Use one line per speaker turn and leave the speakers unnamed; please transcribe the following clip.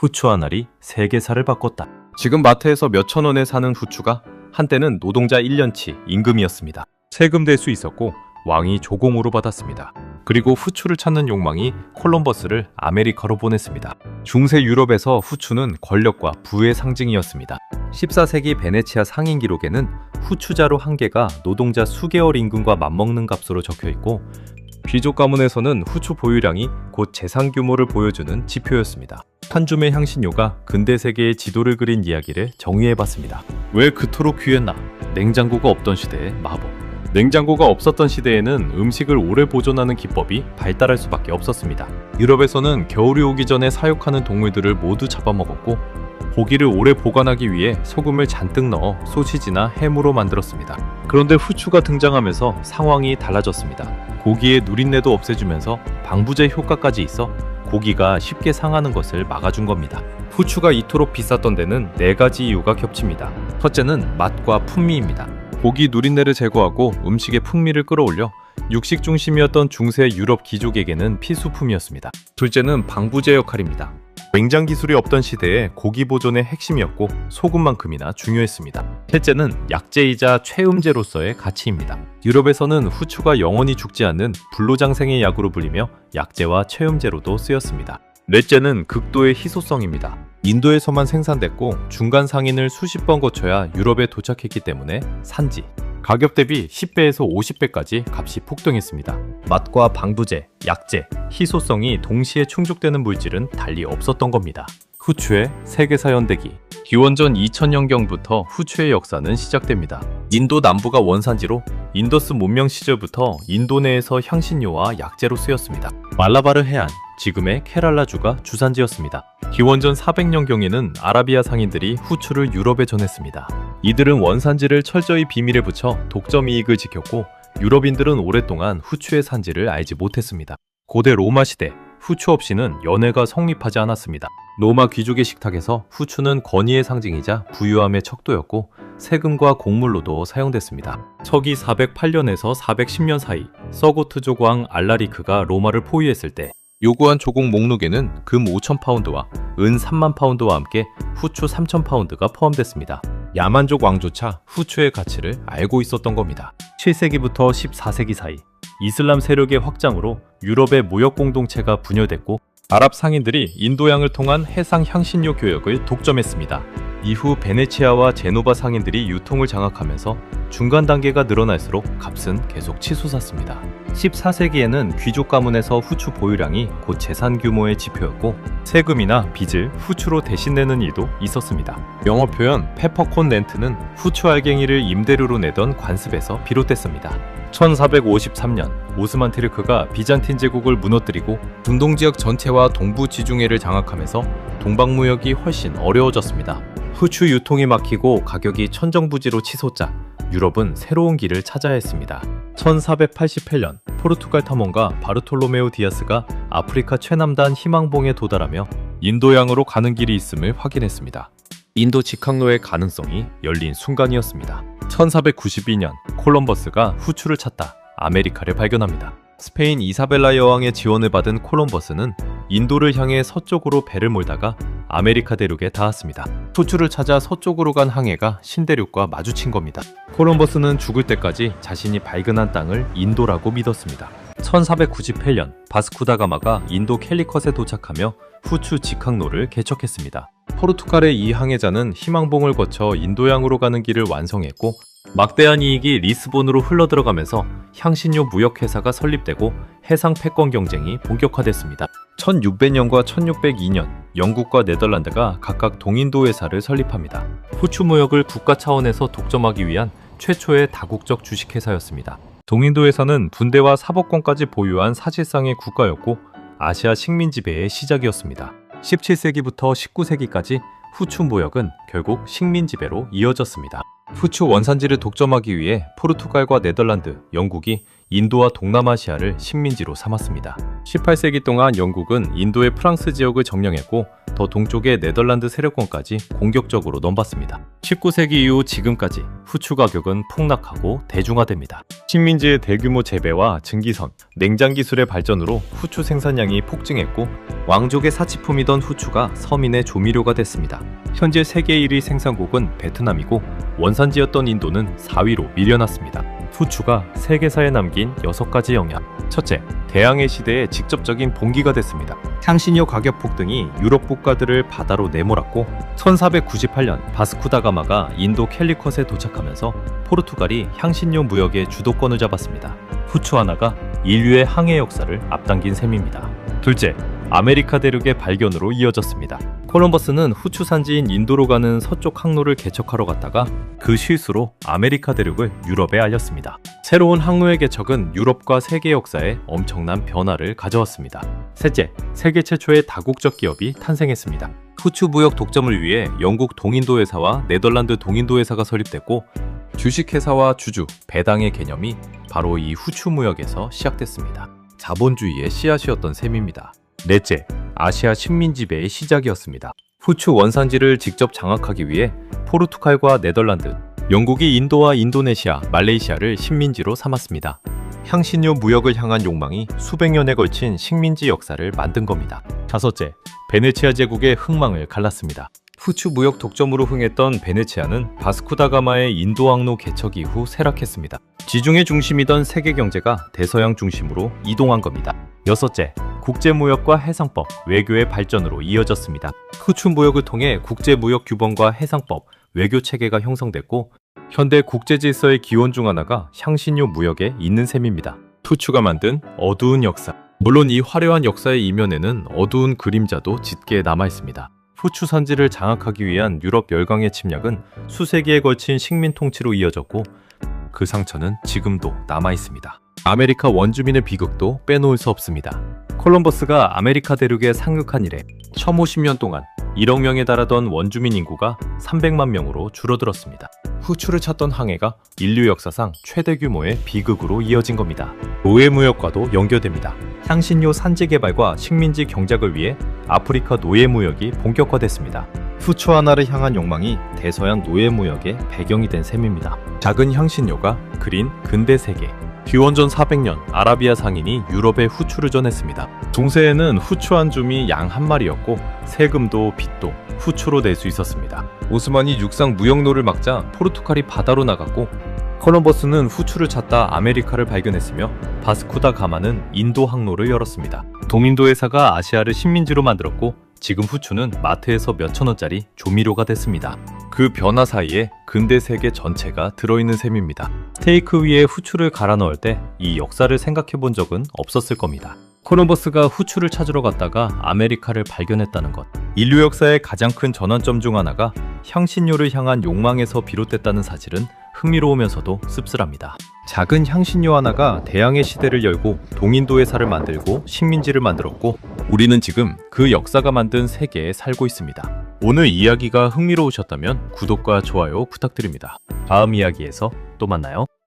후추 한 알이 세계사를 바꿨다. 지금 마트에서 몇천 원에 사는 후추가 한때는 노동자 1년치 임금이었습니다. 세금 댈 수 있었고 왕이 조공으로 받았습니다. 그리고 후추를 찾는 욕망이 콜럼버스를 아메리카로 보냈습니다. 중세 유럽에서 후추는 권력과 부의 상징이었습니다. 14세기 베네치아 상인 기록에는 후추자루 한 개가 노동자 수개월 임금과 맞먹는 값으로 적혀있고, 귀족 가문에서는 후추 보유량이 곧 재산 규모를 보여주는 지표였습니다. 한 줌의 향신료가 근대 세계의 지도를 그린 이야기를 정의해봤습니다. 왜 그토록 귀했나? 냉장고가 없던 시대의 마법. 냉장고가 없었던 시대에는 음식을 오래 보존하는 기법이 발달할 수밖에 없었습니다. 유럽에서는 겨울이 오기 전에 사육하는 동물들을 모두 잡아먹었고, 고기를 오래 보관하기 위해 소금을 잔뜩 넣어 소시지나 햄으로 만들었습니다. 그런데 후추가 등장하면서 상황이 달라졌습니다. 고기의 누린내도 없애주면서 방부제 효과까지 있어 고기가 쉽게 상하는 것을 막아준 겁니다. 후추가 이토록 비쌌던 데는 4가지 이유가 겹칩니다. 첫째는 맛과 풍미입니다. 고기 누린내를 제거하고 음식의 풍미를 끌어올려 육식 중심이었던 중세 유럽 귀족에게는 필수품이었습니다. 둘째는 방부제 역할입니다. 냉장 기술이 없던 시대에 고기 보존의 핵심이었고 소금만큼이나 중요했습니다. 셋째는 약재이자 최음제로서의 가치입니다. 유럽에서는 후추가 영원히 죽지 않는 불로장생의 약으로 불리며 약재와 최음제로도 쓰였습니다. 넷째는 극도의 희소성입니다. 인도에서만 생산됐고 중간 상인을 수십 번 거쳐야 유럽에 도착했기 때문에 산지, 가격 대비 10배에서 50배까지 값이 폭등했습니다. 맛과 방부제, 약재, 희소성이 동시에 충족되는 물질은 달리 없었던 겁니다. 후추의 세계사 연대기. 기원전 2000년경부터 후추의 역사는 시작됩니다. 인도 남부가 원산지로 인더스 문명 시절부터 인도 내에서 향신료와 약재로 쓰였습니다. 말라바르 해안, 지금의 케랄라주가 주산지였습니다. 기원전 400년경에는 아라비아 상인들이 후추를 유럽에 전했습니다. 이들은 원산지를 철저히 비밀에 붙여 독점 이익을 지켰고, 유럽인들은 오랫동안 후추의 산지를 알지 못했습니다. 고대 로마 시대, 후추 없이는 연회가 성립하지 않았습니다. 로마 귀족의 식탁에서 후추는 권위의 상징이자 부유함의 척도였고, 세금과 곡물로도 사용됐습니다. 서기 408년에서 410년 사이 서고트족 왕 알라리크가 로마를 포위했을 때 요구한 조공 목록에는 금 5,000파운드와 은 3만 파운드와 함께 후추 3,000파운드가 포함됐습니다. 야만족 왕조차 후추의 가치를 알고 있었던 겁니다. 7세기부터 14세기 사이 이슬람 세력의 확장으로 유럽의 무역 공동체가 분열됐고, 아랍 상인들이 인도양을 통한 해상 향신료 교역을 독점했습니다. 이후 베네치아와 제노바 상인들이 유통을 장악하면서 중간 단계가 늘어날수록 값은 계속 치솟았습니다. 14세기에는 귀족 가문에서 후추 보유량이 곧 재산 규모의 지표였고, 세금이나 빚을 후추로 대신 내는 일도 있었습니다. 영어 표현 페퍼콘 렌트는 후추 알갱이를 임대료로 내던 관습에서 비롯됐습니다. 1453년 오스만 티르크가 비잔틴 제국을 무너뜨리고 중동 지역 전체와 동부 지중해를 장악하면서 동방무역이 훨씬 어려워졌습니다. 후추 유통이 막히고 가격이 천정부지로 치솟자 유럽은 새로운 길을 찾아야 했습니다. 1488년 포르투갈 탐험가 바르톨로메오 디아스가 아프리카 최남단 희망봉에 도달하며 인도양으로 가는 길이 있음을 확인했습니다. 인도 직항로의 가능성이 열린 순간이었습니다. 1492년 콜럼버스가 후추를 찾다 아메리카를 발견합니다. 스페인 이사벨라 여왕의 지원을 받은 콜럼버스는 인도를 향해 서쪽으로 배를 몰다가 아메리카 대륙에 닿았습니다. 후추를 찾아 서쪽으로 간 항해가 신대륙과 마주친 겁니다. 콜럼버스는 죽을 때까지 자신이 발견한 땅을 인도라고 믿었습니다. 1498년 바스쿠다가마가 인도 캘리컷에 도착하며 후추 직항로를 개척했습니다. 포르투갈의 이 항해자는 희망봉을 거쳐 인도양으로 가는 길을 완성했고, 막대한 이익이 리스본으로 흘러들어가면서 향신료 무역회사가 설립되고 해상 패권 경쟁이 본격화됐습니다. 1600년과 1602년 영국과 네덜란드가 각각 동인도 회사를 설립합니다. 후추 무역을 국가 차원에서 독점하기 위한 최초의 다국적 주식회사였습니다. 동인도 회사는 분대와 사법권까지 보유한 사실상의 국가였고, 아시아 식민 지배의 시작이었습니다. 17세기부터 19세기까지 후추 무역은 결국 식민 지배로 이어졌습니다. 후추 원산지를 독점하기 위해 포르투갈과 네덜란드, 영국이 인도와 동남아시아를 식민지로 삼았습니다. 18세기 동안 영국은 인도의 프랑스 지역을 점령했고 더 동쪽의 네덜란드 세력권까지 공격적으로 넘봤습니다. 19세기 이후 지금까지 후추 가격은 폭락하고 대중화됩니다. 식민지의 대규모 재배와 증기선, 냉장 기술의 발전으로 후추 생산량이 폭증했고 왕족의 사치품이던 후추가 서민의 조미료가 됐습니다. 현재 세계 1위 생산국은 베트남이고 원산지였던 인도는 4위로 밀려났습니다. 후추가 세계사에 남긴 6가지 영향. 첫째, 대항해 시대의 직접적인 봉기가 됐습니다. 향신료 가격 폭등이 유럽 국가들을 바다로 내몰았고 1498년 바스쿠다가마가 인도 캘리컷에 도착하면서 포르투갈이 향신료 무역의 주도권을 잡았습니다. 후추 하나가 인류의 항해 역사를 앞당긴 셈입니다. 둘째, 아메리카 대륙의 발견으로 이어졌습니다. 콜럼버스는 후추 산지인 인도로 가는 서쪽 항로를 개척하러 갔다가 그 실수로 아메리카 대륙을 유럽에 알렸습니다. 새로운 항로의 개척은 유럽과 세계 역사에 엄청난 변화를 가져왔습니다. 셋째, 세계 최초의 다국적 기업이 탄생했습니다. 후추 무역 독점을 위해 영국 동인도회사와 네덜란드 동인도회사가 설립됐고 주식회사와 주주, 배당의 개념이 바로 이 후추 무역에서 시작됐습니다. 자본주의의 씨앗이었던 셈입니다. 넷째, 아시아 식민지배의 시작이었습니다. 후추 원산지를 직접 장악하기 위해 포르투갈과 네덜란드, 영국이 인도와 인도네시아, 말레이시아를 식민지로 삼았습니다. 향신료 무역을 향한 욕망이 수백 년에 걸친 식민지 역사를 만든 겁니다. 다섯째, 베네치아 제국의 흥망을 갈랐습니다. 후추 무역 독점으로 흥했던 베네치아는 바스쿠다가마의 인도 항로 개척 이후 쇠락했습니다. 지중해 중심이던 세계 경제가 대서양 중심으로 이동한 겁니다. 여섯째, 국제무역과 해상법, 외교의 발전으로 이어졌습니다. 후추 무역을 통해 국제무역규범과 해상법, 외교 체계가 형성됐고 현대 국제질서의 기원 중 하나가 향신료 무역에 있는 셈입니다. 후추가 만든 어두운 역사. 물론 이 화려한 역사의 이면에는 어두운 그림자도 짙게 남아있습니다. 후추 산지를 장악하기 위한 유럽 열강의 침략은 수세기에 걸친 식민 통치로 이어졌고 그 상처는 지금도 남아있습니다. 아메리카 원주민의 비극도 빼놓을 수 없습니다. 콜럼버스가 아메리카 대륙에 상륙한 이래 1050년 동안 1억 명에 달하던 원주민 인구가 300만 명으로 줄어들었습니다. 후추를 찾던 항해가 인류 역사상 최대 규모의 비극으로 이어진 겁니다. 노예 무역과도 연결됩니다. 향신료 산지 개발과 식민지 경작을 위해 아프리카 노예 무역이 본격화됐습니다. 후추 하나를 향한 욕망이 대서양 노예 무역의 배경이 된 셈입니다. 작은 향신료가 그린 근대 세계. 기원전 400년 아라비아 상인이 유럽에 후추를 전했습니다. 중세에는 후추 한 줌이 양 한 마리였고 세금도 빚도 후추로 낼 수 있었습니다. 오스만이 육상 무역로를 막자 포르투갈이 바다로 나갔고 콜럼버스는 후추를 찾다 아메리카를 발견했으며 바스쿠다 가마는 인도 항로를 열었습니다. 동인도 회사가 아시아를 식민지로 만들었고 지금 후추는 마트에서 몇천 원짜리 조미료가 됐습니다. 그 변화 사이에 근대 세계 전체가 들어있는 셈입니다. 스테이크 위에 후추를 갈아 넣을 때 이 역사를 생각해 본 적은 없었을 겁니다. 콜럼버스가 후추를 찾으러 갔다가 아메리카를 발견했다는 것. 인류 역사의 가장 큰 전환점 중 하나가 향신료를 향한 욕망에서 비롯됐다는 사실은 흥미로우면서도 씁쓸합니다. 작은 향신료 하나가 대항해 시대를 열고 동인도 회사를 만들고 식민지를 만들었고 우리는 지금 그 역사가 만든 세계에 살고 있습니다. 오늘 이야기가 흥미로우셨다면 구독과 좋아요 부탁드립니다. 다음 이야기에서 또 만나요.